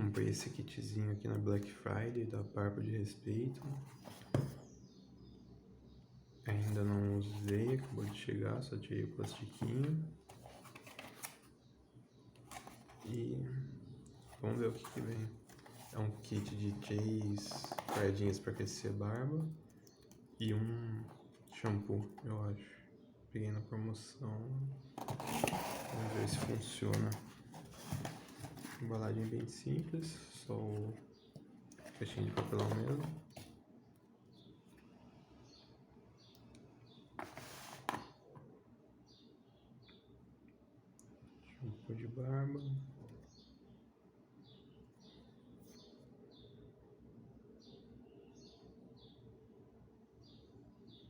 Comprei esse kitzinho aqui na Black Friday da Barba de Respeito. Ainda não usei, acabou de chegar, só tirei o plastiquinho. E vamos ver o que vem. É um kit de 3 paradinhas para crescer a barba e um shampoo, eu acho. Peguei na promoção. Vamos ver se funciona. Embalagem bem simples, só o caixinha de papelão mesmo. Shampoo de barba.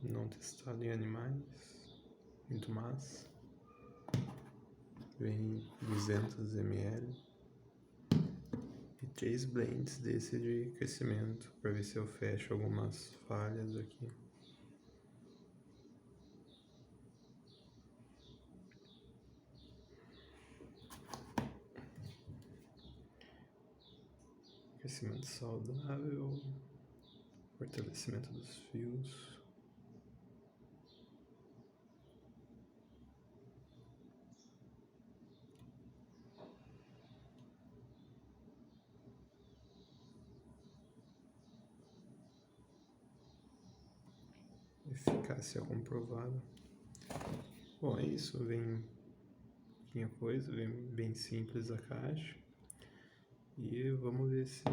Não testado em animais. Muito massa. Vem 200 ml. E 3 blends desse de crescimento, para ver se eu fecho algumas falhas aqui. Crescimento saudável, fortalecimento dos fios. Eficácia comprovada. Bom, é isso, vem pouquinha coisa, vem bem simples a caixa. E vamos ver se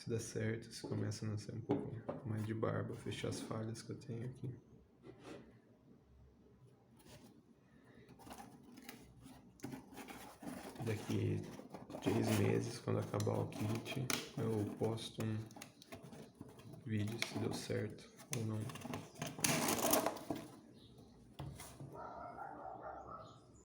dá certo, se começa a nascer um pouco mais de barba, fechar as falhas que eu tenho aqui. Daqui 3 meses, quando acabar o kit, eu posto um vídeo se deu certo ou não.